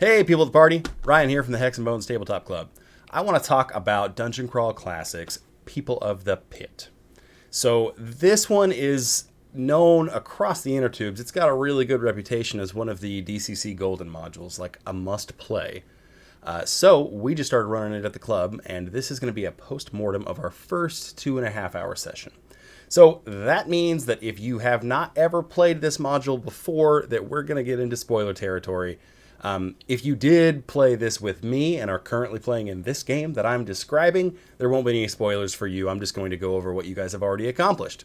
Hey, people of the party. Ryan here from the Hex Bones Tabletop Club. I want to talk about Dungeon Crawl Classics, People of the Pit. So this one is known across the intertubes. It's got a really good reputation as one of the DCC Golden modules, like a must-play. So we just started running it at the club, and this is going to be a post-mortem of our first 2.5-hour session. So that means that if you have not ever played this module before, that we're going to get into spoiler territory. If you did play this with me and are currently playing in this game that I'm describing, there won't be any spoilers for you. I'm just going to go over what you guys have already accomplished.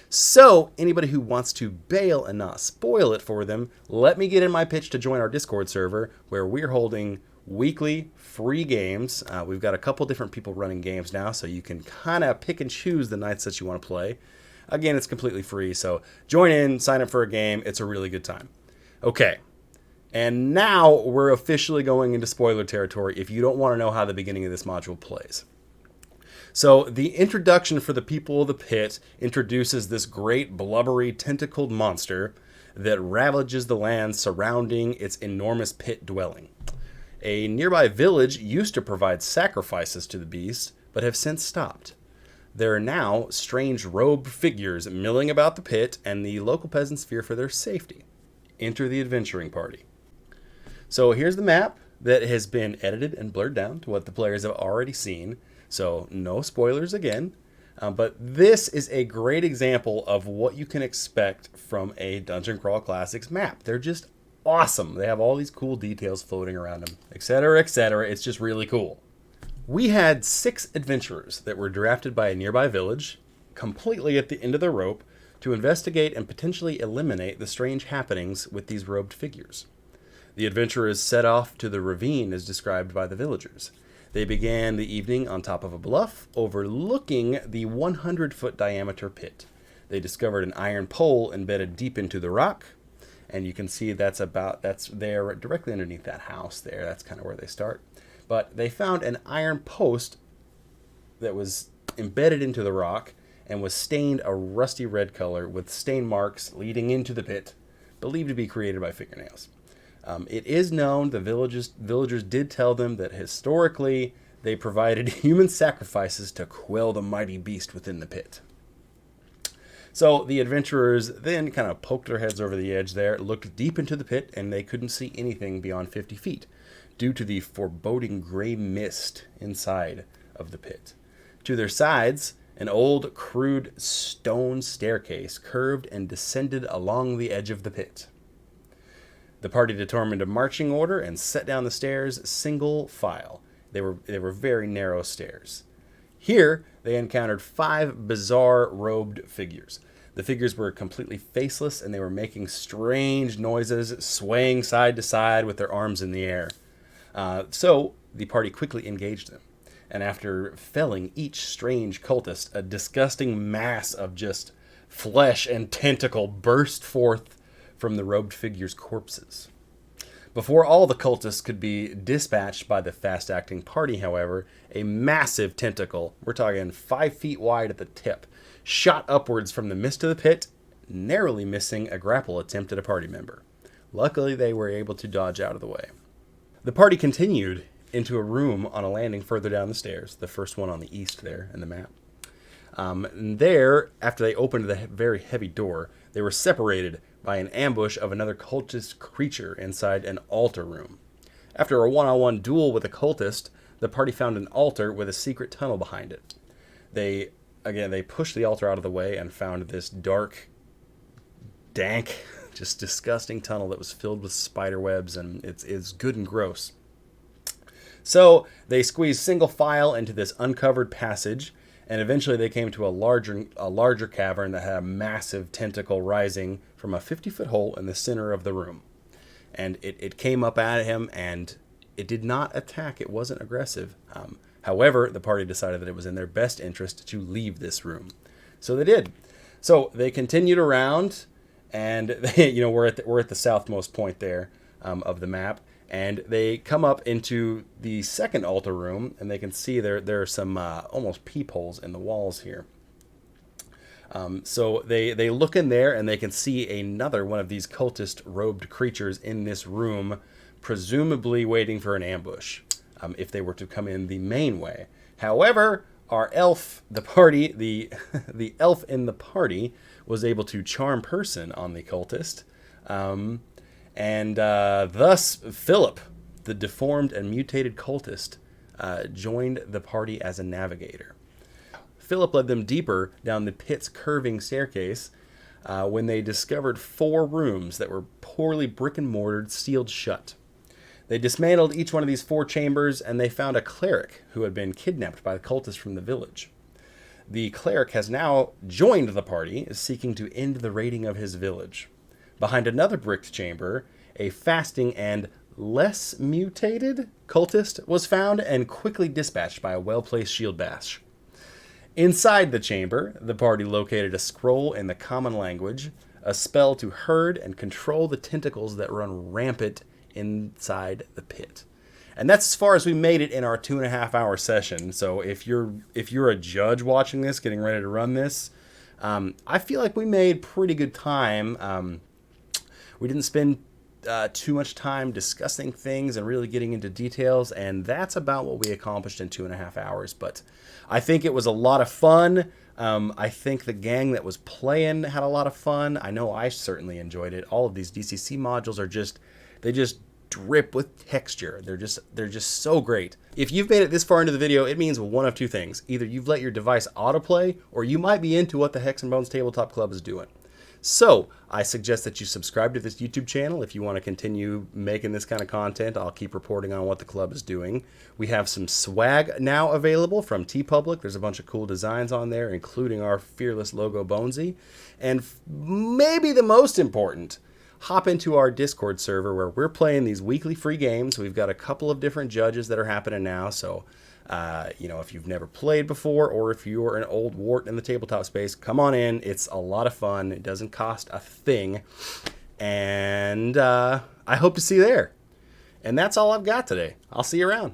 So anybody who wants to bail and not spoil it for them, let me get in my pitch to join our Discord server where we're holding weekly free games. We've got a couple different people running games now, so you can kind of pick and choose the nights that you want to play. Again, it's completely free, so join in, sign up for a game. It's a really good time. Okay. And now we're officially going into spoiler territory if you don't want to know how the beginning of this module plays. So the introduction for the People of the Pit introduces this great blubbery tentacled monster that ravages the land surrounding its enormous pit dwelling. A nearby village used to provide sacrifices to the beast, but have since stopped. There are now strange robed figures milling about the pit, and the local peasants fear for their safety. Enter the adventuring party. So here's the map that has been edited and blurred down to what the players have already seen. So no spoilers again. But this is a great example of what you can expect from a Dungeon Crawl Classics map. They're just awesome. They have all these cool details floating around them, etc., etc. It's just really cool. We had 6 adventurers that were drafted by a nearby village, completely at the end of their rope, to investigate and potentially eliminate the strange happenings with these robed figures. The adventurers set off to the ravine as described by the villagers. They began the evening on top of a bluff overlooking the 100-foot diameter pit. They discovered an iron pole embedded deep into the rock, and you can see that's there directly underneath that house there. That's kind of where they start. But they found an iron post that was embedded into the rock and was stained a rusty red color with stain marks leading into the pit, believed to be created by fingernails. It is known the villagers did tell them that historically they provided human sacrifices to quell the mighty beast within the pit. So the adventurers then kind of poked their heads over the edge there, looked deep into the pit, and they couldn't see anything beyond 50 feet due to the foreboding gray mist inside of the pit. To their sides, an old, crude stone staircase curved and descended along the edge of the pit. The party determined a marching order and set down the stairs single file. They were very narrow stairs. Here, they encountered 5 bizarre robed figures. The figures were completely faceless, and they were making strange noises, swaying side to side with their arms in the air. So the party quickly engaged them. And after felling each strange cultist, a disgusting mass of just flesh and tentacle burst forth from the robed figures' corpses. Before all the cultists could be dispatched by the fast-acting party, however, a massive tentacle, we're talking 5 feet wide at the tip, shot upwards from the midst of the pit, narrowly missing a grapple attempt at a party member. Luckily, they were able to dodge out of the way. The party continued into a room on a landing further down the stairs, the first one on the east there in the map. And there, after they opened the very heavy door, they were separated by an ambush of another cultist creature inside an altar room. After a one-on-one duel with a cultist, the party found an altar with a secret tunnel behind it. They pushed the altar out of the way and found this dark, dank, just disgusting tunnel that was filled with spider webs, and it's good and gross. So they squeezed single file into this uncovered passage, and eventually they came to a larger cavern that had a massive tentacle rising from a 50-foot hole in the center of the room. And it came up at him, and it did not attack. It wasn't aggressive. However, the party decided that it was in their best interest to leave this room. So they did. So they continued around, and we're at the southmost point there of the map. And they come up into the second altar room, and they can see there are some almost peepholes in the walls here. So they look in there, and they can see another one of these cultist robed creatures in this room, presumably waiting for an ambush if they were to come in the main way. However, our elf, the elf in the party, was able to charm person on the cultist, and thus Philip, the deformed and mutated cultist, joined the party as a navigator. Philip led them deeper down the pit's curving staircase when they discovered 4 rooms that were poorly brick and mortared, sealed shut. They dismantled each one of these 4 chambers, and they found a cleric who had been kidnapped by the cultists from the village. The cleric has now joined the party, seeking to end the raiding of his village. Behind another bricked chamber, a fasting and less mutated cultist was found and quickly dispatched by a well-placed shield bash. Inside the chamber, the party located a scroll in the common language, a spell to herd and control the tentacles that run rampant inside the pit. And that's as far as we made it in our 2.5-hour session. So if you're a judge watching this, getting ready to run this, I feel like we made pretty good time. We didn't spend too much time discussing things and really getting into details, and that's about what we accomplished in 2.5 hours. But I think it was a lot of fun. I think the gang that was playing had a lot of fun. I know I certainly enjoyed it. All of these DCC modules are just drip with texture. They're just so great. If you've made it this far into the video, it means one of 2 things. Either you've let your device autoplay, or you might be into what the Hex and Bones Tabletop Club is doing. So I suggest that you subscribe to this YouTube channel if you want to continue making this kind of content. I'll keep reporting on what the club is doing. We have some swag now available from TeePublic. There's a bunch of cool designs on there, including our Fearless logo Bonesy. And maybe the most important, hop into our Discord server where we're playing these weekly free games. We've got a couple of different judges that are happening now. So if you've never played before, or if you're an old wart in the tabletop space, come on in. It's a lot of fun. It doesn't cost a thing. And I hope to see you there. And that's all I've got today. I'll see you around.